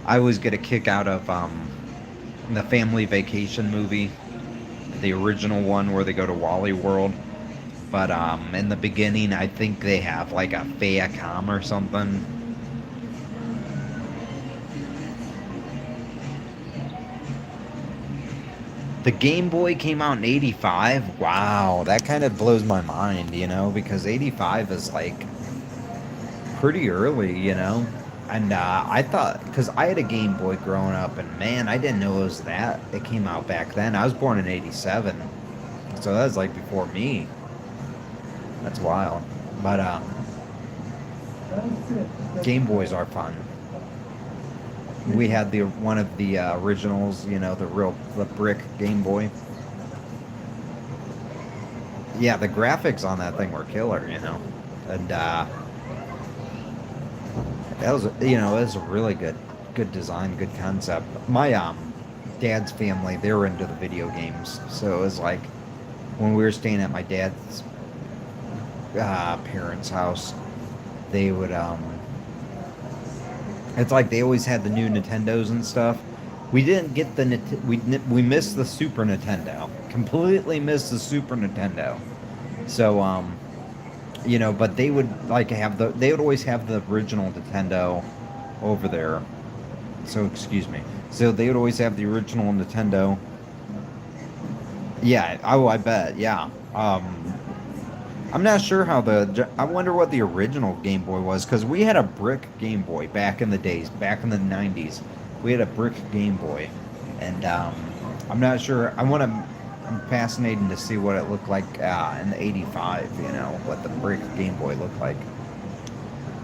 I always get a kick out of the Family Vacation movie, the original one where they go to Wally World. But in the beginning, I think they have like a Viacom or something. The Game Boy came out in 85. Wow, that kind of blows my mind, because 85 is like pretty early, And I thought, because I had a Game Boy growing up, and man, I didn't know it came out back then. I was born in 87, so that was like before me. That's wild. But Game Boys are fun. We had the one of the originals, the brick Game Boy. Yeah, the graphics on that thing were killer. And that was, it was a really good design, good concept. My dad's family, they were into the video games, so it was like when we were staying at my dad's parents' house, they would it's like they always had the new Nintendos and stuff. We didn't get the we missed the Super Nintendo. Completely missed the Super Nintendo. So but they would like have they would always have the original Nintendo over there. So excuse me. So they would always have the original Nintendo. Yeah, oh, I bet. Yeah. I'm not sure how I wonder what the original Game Boy was because we had a brick Game Boy back in the days, back in the 90s. We had a brick Game Boy, and I'm not sure. I'm fascinated to see what it looked like in the '85. What the brick Game Boy looked like.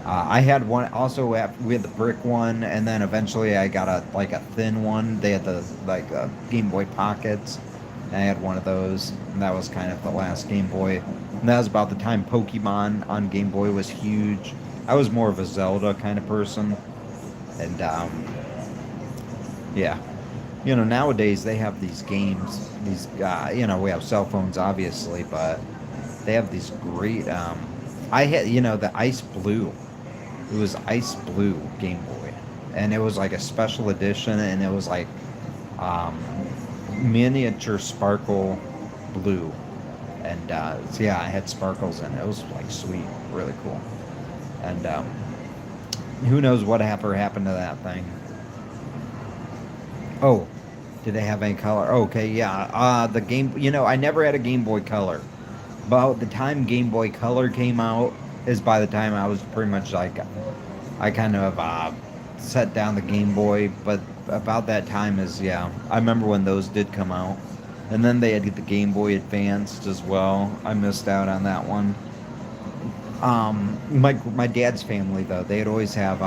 I had one also. We had the brick one, and then eventually I got a thin one. They had the Game Boy Pockets. I had one of those, and that was kind of the last Game Boy. And that was about the time Pokemon on Game Boy was huge. I was more of a Zelda kind of person, and yeah, nowadays they have these games. We have cell phones obviously, but they have these great. I had the Ice Blue. It was Ice Blue Game Boy, and it was like a special edition, and it was like um, miniature sparkle blue, and so yeah, I had sparkles in it. It was like sweet, really cool, and who knows what ever happened to that thing? Oh, did they have any color? Okay, yeah. The game. I never had a Game Boy Color. About the time Game Boy Color came out is by the time I was pretty much like I kind of set down the Game Boy, but about that time is yeah. I remember when those did come out, and then they had the Game Boy Advanced as well. I missed out on that one. My dad's family though, they'd always have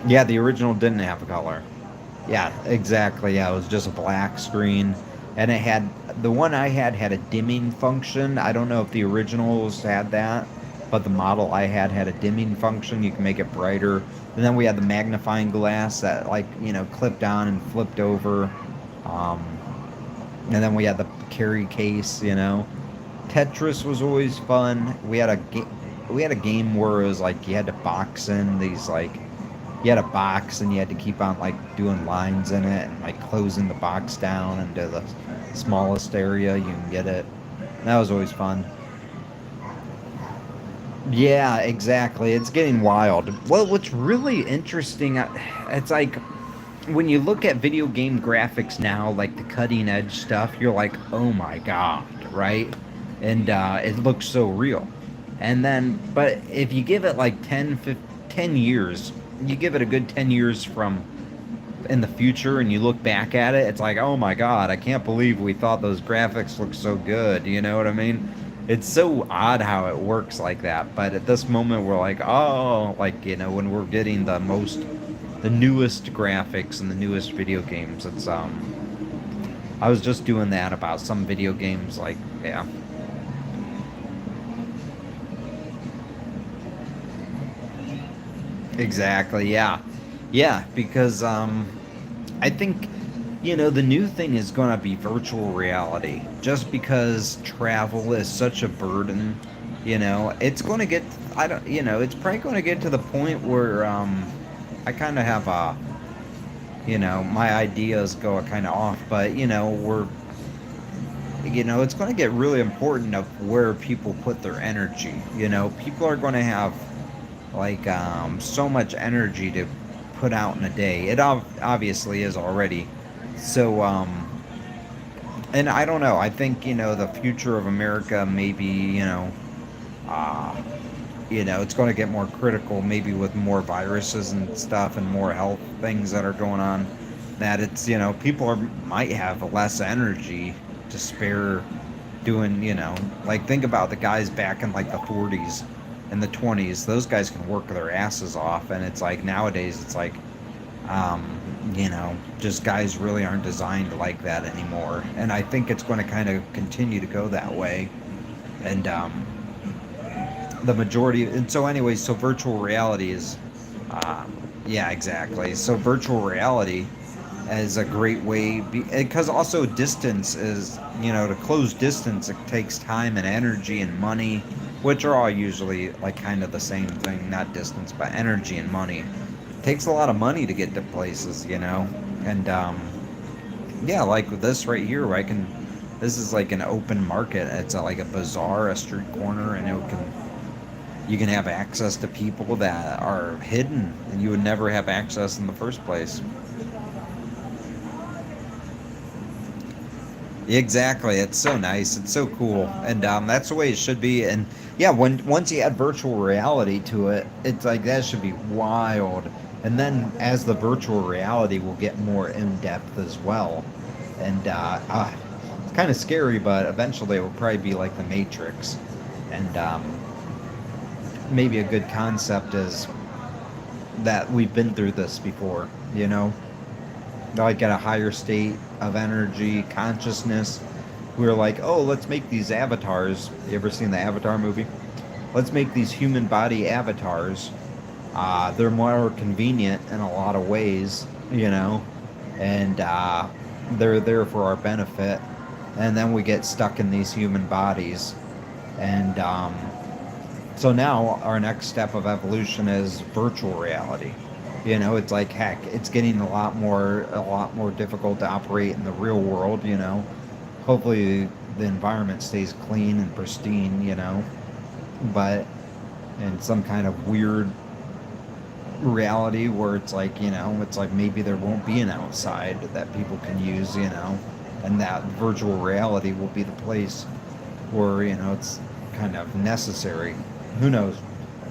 yeah, the original didn't have a color. Yeah, exactly. Yeah, it was just a black screen, and it had the one I had a dimming function. I don't know if the originals had that, but the model I had a dimming function. You can make it brighter. And then we had the magnifying glass that clipped on and flipped over. Um, and then we had the carry case. Tetris was always fun. We had a game where it was like you had to box in these you had a box and you had to keep on doing lines in it and closing the box down into the smallest area you can get it. That was always fun. Yeah, exactly. It's getting wild. Well, what's really interesting, it's like when you look at video game graphics now, like the cutting edge stuff, you're like, oh my god, right? And it looks so real. And then, but if you give it like 10 years, you give it a good 10 years from in the future and you look back at it, it's like, oh my god, I can't believe we thought those graphics looked so good. You know what I mean? It's so odd how it works like that. But at this moment, we're like, oh, when we're getting the newest graphics and the newest video games, I was just doing that about some video games, yeah. Exactly, yeah. Yeah, because I think the new thing is going to be virtual reality. Just because travel is such a burden, it's going to get I don't, it's probably going to get to the point where I kind of have my ideas go kind of off, but it's going to get really important of where people put their energy. People are going to have so much energy to put out in a day. It obviously is already. So and I don't know. I think the future of America maybe uh, it's going to get more critical, maybe with more viruses and stuff and more health things that are going on. That it's people might have less energy to spare doing think about the guys back in the 40s and the 20s. Those guys can work their asses off, and it's like nowadays it's like just guys really aren't designed like that anymore. And I think it's going to kind of continue to go that way. And the majority, and so anyways, so virtual reality is, yeah, exactly. So virtual reality is a great way because also distance is, to close distance, it takes time and energy and money, which are all usually kind of the same thing, not distance, but energy and money. It takes a lot of money to get to places. And yeah, like with this right here, I can. This is like an open market. It's like a bazaar, a street corner, and it can you can have access to people that are hidden and you would never have access in the first place. Exactly. It's so nice. It's so cool, and that's the way it should be. And yeah, when once you add virtual reality to it, it's like that should be wild. And then as the virtual reality will get more in depth as well, and it's kind of scary, but eventually it will probably be like the Matrix. And maybe a good concept is that we've been through this before. You know, like at a higher state of energy consciousness, we were like, oh, let's make these avatars. You ever seen the Avatar movie? Let's make these human body avatars. They're more convenient in a lot of ways, you know, and they're there for our benefit. And then we get stuck in these human bodies. And so now our next step of evolution is virtual reality. You know, it's like heck, it's getting a lot more difficult to operate in the real world. You know, hopefully the environment stays clean and pristine. You know, but in some kind of weird reality where it's like, it's like maybe there won't be an outside that people can use. And that virtual reality will be the place where it's kind of necessary. Who knows?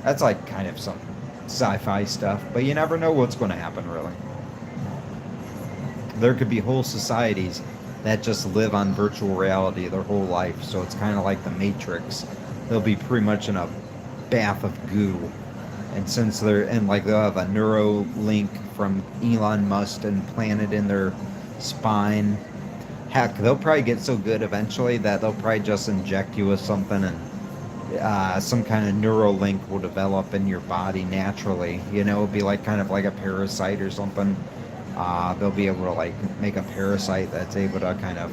That's like kind of some sci-fi stuff, but you never know what's going to happen really. There could be whole societies that just live on virtual reality their whole life, so it's kind of like the Matrix. They'll be pretty much in a bath of goo, and since they'll have a neuro link from Elon Musk implanted in their spine. Heck, they'll probably get so good eventually that they'll probably just inject you with something, and some kind of neural link will develop in your body naturally. It'll be like kind of like a parasite or something. They'll be able to like make a parasite that's able to kind of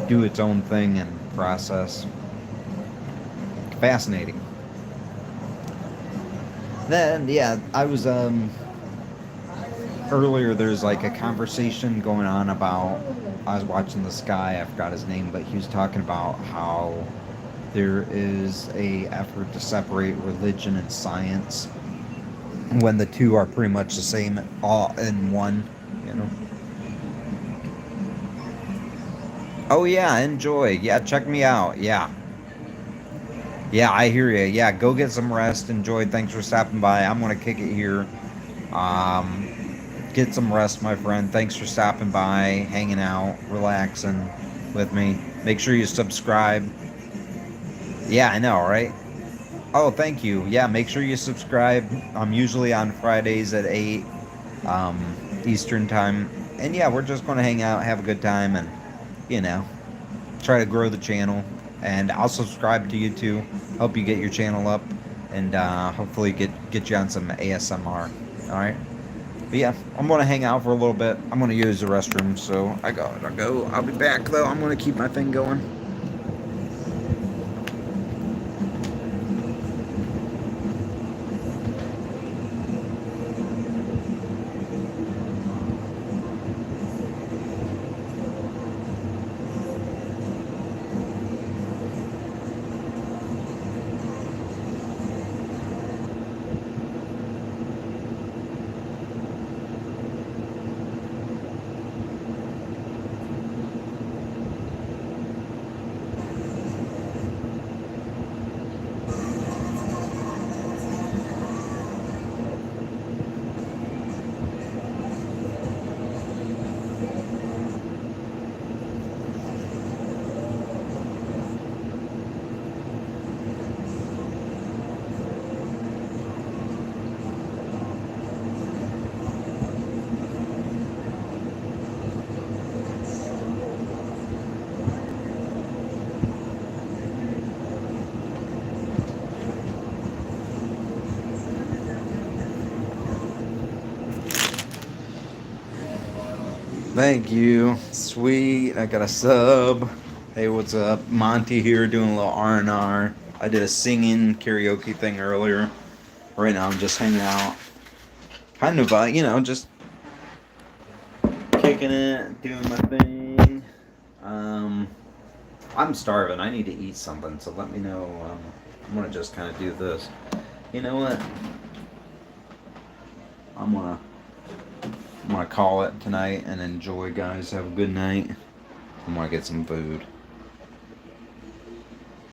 do its own thing and process. Fascinating. Then yeah, I was earlier. There's like a conversation going on about. I was watching this guy. I forgot his name, but he was talking about how there is a effort to separate religion and science when the two are pretty much the same all in one. You know. Oh yeah, enjoy. Yeah, check me out. Yeah. Yeah, I hear you. Yeah, go get some rest. Enjoy. Thanks for stopping by. I'm gonna kick it here. Um, get some rest, my friend. Thanks for stopping by, hanging out, relaxing with me. Make sure you subscribe. Yeah, I know, right? Oh, thank you. Yeah, make sure you subscribe. I'm usually on Fridays at 8 Eastern time. And yeah, we're just going to hang out, have a good time, and, you know, try to grow the channel. And I'll subscribe to you too. Help you get your channel up, and hopefully get you on some ASMR. All right. But yeah, I'm gonna hang out for a little bit. I'm gonna use the restroom, so I gotta go. I'll be back though. I'm gonna keep my thing going. Thank you. Sweet. I got a sub. Hey, what's up? Monty here doing a little R&R. I did a singing karaoke thing earlier. Right now I'm just hanging out. Kind of, just kicking it, doing my thing. I'm starving. I need to eat something, so let me know. I'm gonna just kind of do this. You know what? I'm gonna I'm gonna call it tonight and enjoy, guys. Have a good night. I'm gonna get some food.